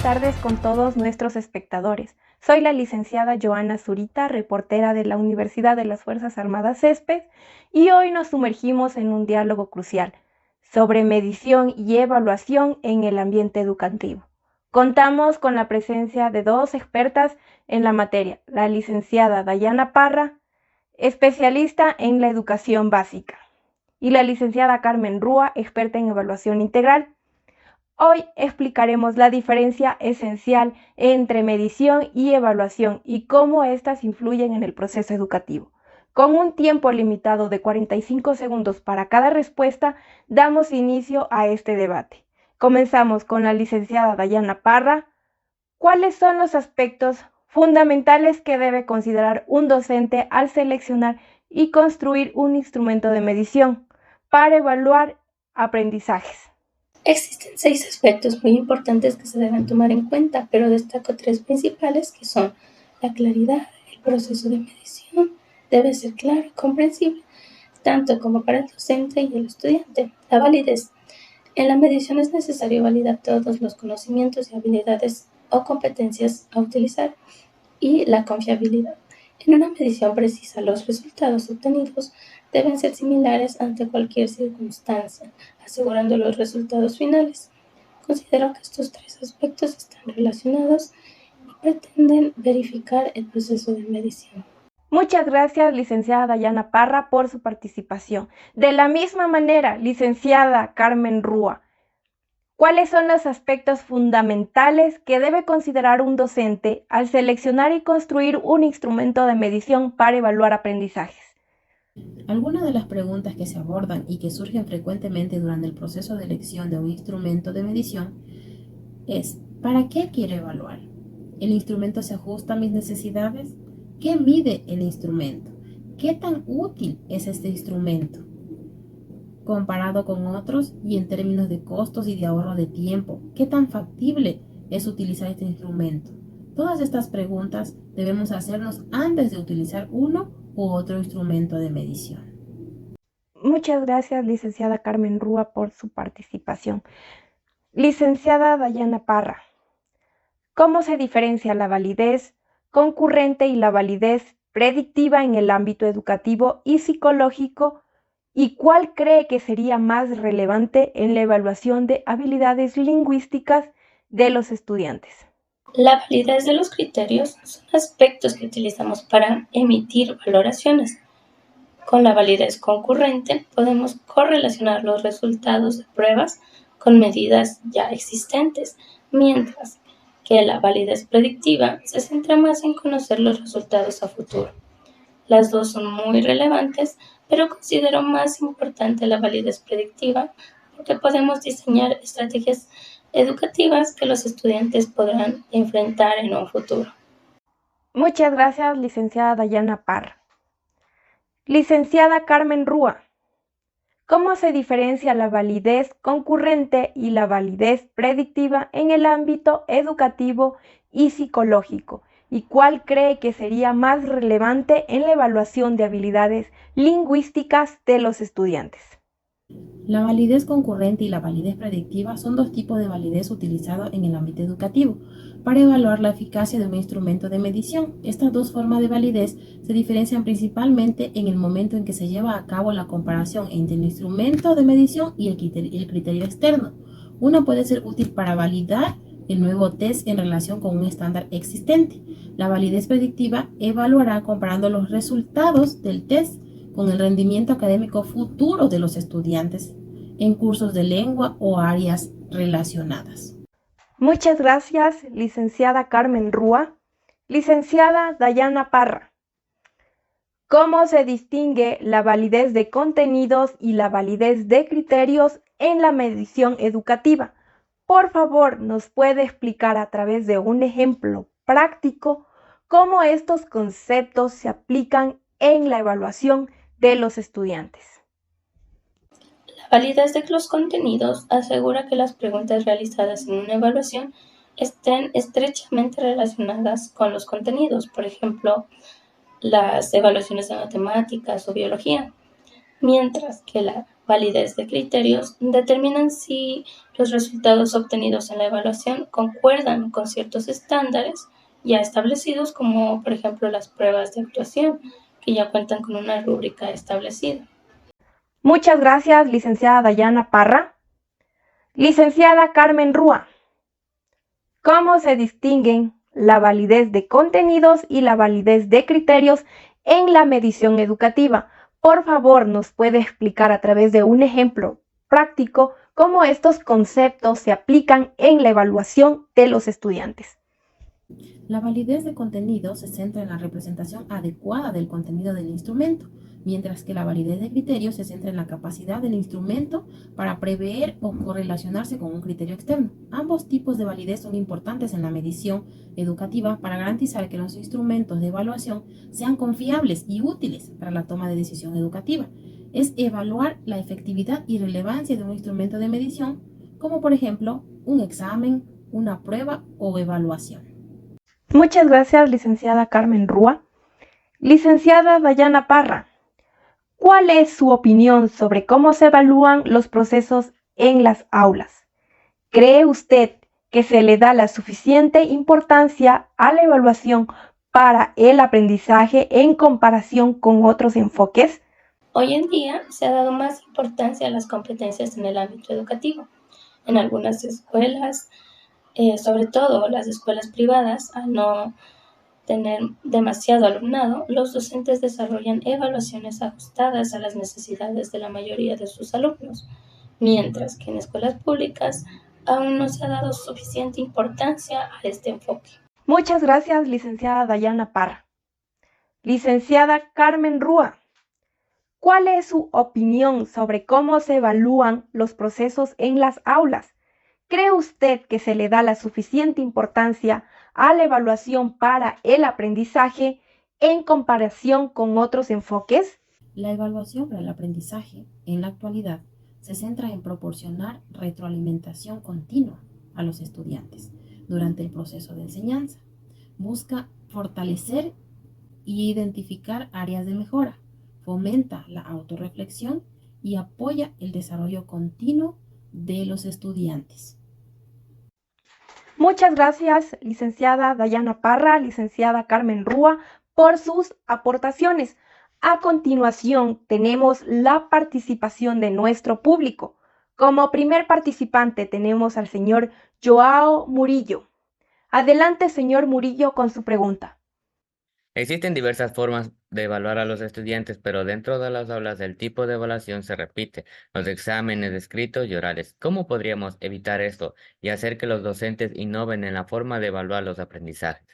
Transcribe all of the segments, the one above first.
tardes con todos nuestros espectadores. Soy la licenciada Joana Zurita, reportera de la Universidad de las Fuerzas Armadas CESPES, y hoy nos sumergimos en un diálogo crucial sobre medición y evaluación en el ambiente educativo. Contamos con la presencia de dos expertas en la materia, la licenciada Dayana Parra, especialista en la educación básica, y la licenciada Carmen Rúa, experta en evaluación integral. Hoy explicaremos la diferencia esencial entre medición y evaluación y cómo éstas influyen en el proceso educativo. Con un tiempo limitado de 45 segundos para cada respuesta, damos inicio a este debate. Comenzamos con la licenciada Dayana Parra. ¿Cuáles son los aspectos fundamentales que debe considerar un docente al seleccionar y construir un instrumento de medición para evaluar aprendizajes? Existen 6 aspectos muy importantes que se deben tomar en cuenta, pero destaco 3 principales que son la claridad. El proceso de medición debe ser claro y comprensible, tanto como para el docente y el estudiante. La validez. En la medición es necesario validar todos los conocimientos y habilidades o competencias a utilizar. Y la confiabilidad. En una medición precisa, los resultados obtenidos deben ser similares ante cualquier circunstancia, asegurando los resultados finales. Considero que estos 3 aspectos están relacionados y pretenden verificar el proceso de medición. Muchas gracias, licenciada Dayana Parra, por su participación. De la misma manera, licenciada Carmen Rúa, ¿cuáles son los aspectos fundamentales que debe considerar un docente al seleccionar y construir un instrumento de medición para evaluar aprendizajes? Algunas de las preguntas que se abordan y que surgen frecuentemente durante el proceso de elección de un instrumento de medición es: ¿para qué quiero evaluar? ¿El instrumento se ajusta a mis necesidades? ¿Qué mide el instrumento? ¿Qué tan útil es este instrumento comparado con otros y en términos de costos y de ahorro de tiempo? ¿Qué tan factible es utilizar este instrumento? Todas estas preguntas debemos hacernos antes de utilizar uno u otro instrumento de medición. Muchas gracias, licenciada Carmen Rúa, por su participación. Licenciada Dayana Parra, ¿cómo se diferencia la validez concurrente y la validez predictiva en el ámbito educativo y psicológico? ¿Y cuál cree que sería más relevante en la evaluación de habilidades lingüísticas de los estudiantes? La validez de los criterios son aspectos que utilizamos para emitir valoraciones. Con la validez concurrente podemos correlacionar los resultados de pruebas con medidas ya existentes, mientras que la validez predictiva se centra más en conocer los resultados a futuro. Las dos son muy relevantes, pero considero más importante la validez predictiva porque podemos diseñar estrategias educativas que los estudiantes podrán enfrentar en un futuro. Muchas gracias, licenciada Dayana Parra. Licenciada Carmen Rúa, ¿cómo se diferencia la validez concurrente y la validez predictiva en el ámbito educativo y psicológico? ¿Y cuál cree que sería más relevante en la evaluación de habilidades lingüísticas de los estudiantes? La validez concurrente y la validez predictiva son dos tipos de validez utilizados en el ámbito educativo para evaluar la eficacia de un instrumento de medición. Estas dos formas de validez se diferencian principalmente en el momento en que se lleva a cabo la comparación entre el instrumento de medición y el criterio externo. Una puede ser útil para validar el nuevo test en relación con un estándar existente. La validez predictiva evaluará comparando los resultados del test con el rendimiento académico futuro de los estudiantes en cursos de lengua o áreas relacionadas. Muchas gracias, licenciada Carmen Rúa. Licenciada Dayana Parra, ¿cómo se distingue la validez de contenidos y la validez de criterios en la medición educativa? Por favor, ¿nos puede explicar a través de un ejemplo práctico cómo estos conceptos se aplican en la evaluación de los estudiantes? La validez de los contenidos asegura que las preguntas realizadas en una evaluación estén estrechamente relacionadas con los contenidos, por ejemplo, las evaluaciones de matemáticas o biología. mientras que la validez de criterios determinan si los resultados obtenidos en la evaluación concuerdan con ciertos estándares ya establecidos, como por ejemplo las pruebas de actuación, que ya cuentan con una rúbrica establecida. Muchas gracias, licenciada Dayana Parra. Licenciada Carmen Rúa, ¿cómo se distinguen la validez de contenidos y la validez de criterios en la medición educativa? Por favor, ¿nos puede explicar a través de un ejemplo práctico cómo estos conceptos se aplican en la evaluación de los estudiantes? La validez de contenido se centra en la representación adecuada del contenido del instrumento, mientras que la validez de criterio se centra en la capacidad del instrumento para prever o correlacionarse con un criterio externo. Ambos tipos de validez son importantes en la medición educativa para garantizar que los instrumentos de evaluación sean confiables y útiles para la toma de decisión educativa. Es evaluar la efectividad y relevancia de un instrumento de medición, como por ejemplo un examen, una prueba o evaluación. Muchas gracias, licenciada Carmen Rúa. Licenciada Dayana Parra, ¿cuál es su opinión sobre cómo se evalúan los procesos en las aulas? ¿Cree usted que se le da la suficiente importancia a la evaluación para el aprendizaje en comparación con otros enfoques? Hoy en día se ha dado más importancia a las competencias en el ámbito educativo. En algunas escuelas, sobre todo las escuelas privadas, al no tener demasiado alumnado, los docentes desarrollan evaluaciones ajustadas a las necesidades de la mayoría de sus alumnos, mientras que en escuelas públicas aún no se ha dado suficiente importancia a este enfoque. Muchas gracias, licenciada Dayana Parra. Licenciada Carmen Rúa, ¿cuál es su opinión sobre cómo se evalúan los procesos en las aulas? ¿Cree usted que se le da la suficiente importancia a la evaluación para el aprendizaje en comparación con otros enfoques? La evaluación para el aprendizaje, en la actualidad, se centra en proporcionar retroalimentación continua a los estudiantes durante el proceso de enseñanza. Busca fortalecer y identificar áreas de mejora, fomenta la autorreflexión y apoya el desarrollo continuo de los estudiantes. Muchas gracias, licenciada Dayana Parra, licenciada Carmen Rúa, por sus aportaciones. A continuación, tenemos la participación de nuestro público. Como primer participante tenemos al señor Joao Murillo. Adelante, señor Murillo, con su pregunta. Existen diversas formas de evaluar a los estudiantes, pero dentro de las aulas el tipo de evaluación se repite, los exámenes escritos y orales. ¿Cómo podríamos evitar esto y hacer que los docentes innoven en la forma de evaluar los aprendizajes?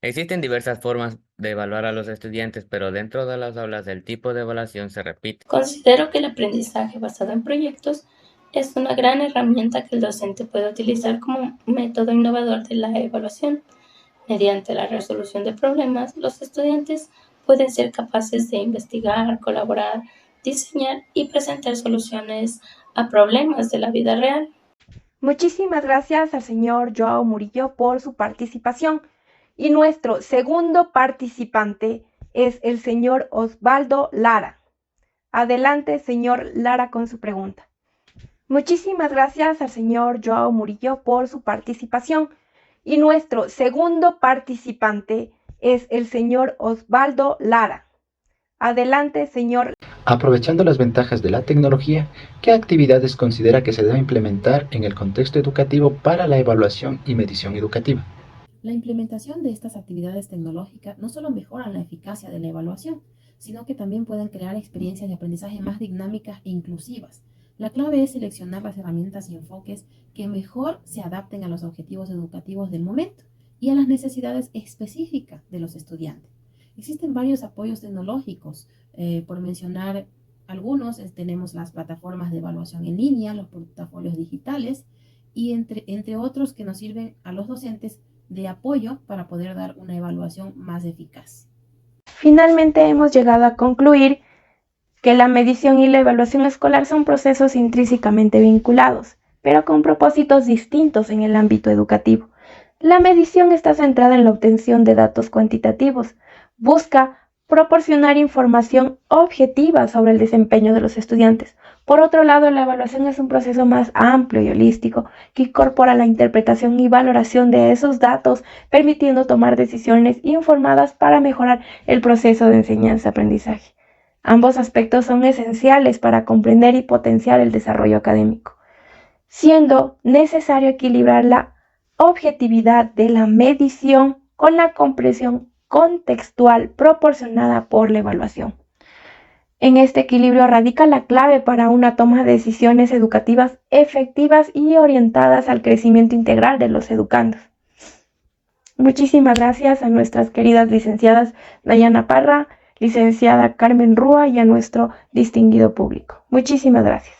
Existen diversas formas de evaluar a los estudiantes, pero dentro de las aulas el tipo de evaluación se repite. Considero que el aprendizaje basado en proyectos es una gran herramienta que el docente puede utilizar como método innovador de la evaluación. Mediante la resolución de problemas, los estudiantes pueden ser capaces de investigar, colaborar, diseñar y presentar soluciones a problemas de la vida real. Muchísimas gracias al señor Joao Murillo por su participación. Y nuestro segundo participante es el señor Osvaldo Lara. Adelante, señor Lara, con su pregunta. Muchísimas gracias al señor Joao Murillo por su participación. Y nuestro segundo participante es el señor Osvaldo Lara. Adelante, señor. Aprovechando las ventajas de la tecnología, ¿qué actividades considera que se debe implementar en el contexto educativo para la evaluación y medición educativa? La implementación de estas actividades tecnológicas no solo mejoran la eficacia de la evaluación, sino que también pueden crear experiencias de aprendizaje más dinámicas e inclusivas. La clave es seleccionar las herramientas y enfoques que mejor se adapten a los objetivos educativos del momento y a las necesidades específicas de los estudiantes. Existen varios apoyos tecnológicos, por mencionar algunos, tenemos las plataformas de evaluación en línea, los portafolios digitales y entre otros que nos sirven a los docentes de apoyo para poder dar una evaluación más eficaz. Finalmente hemos llegado a concluir que la medición y la evaluación escolar son procesos intrínsecamente vinculados, pero con propósitos distintos en el ámbito educativo. La medición está centrada en la obtención de datos cuantitativos, busca proporcionar información objetiva sobre el desempeño de los estudiantes. Por otro lado, la evaluación es un proceso más amplio y holístico que incorpora la interpretación y valoración de esos datos, permitiendo tomar decisiones informadas para mejorar el proceso de enseñanza-aprendizaje. Ambos aspectos son esenciales para comprender y potenciar el desarrollo académico, siendo necesario equilibrar la objetividad de la medición con la comprensión contextual proporcionada por la evaluación. En este equilibrio radica la clave para una toma de decisiones educativas efectivas y orientadas al crecimiento integral de los educandos. Muchísimas gracias a nuestras queridas licenciadas Dayana Parra, licenciada Carmen Rúa y a nuestro distinguido público. Muchísimas gracias.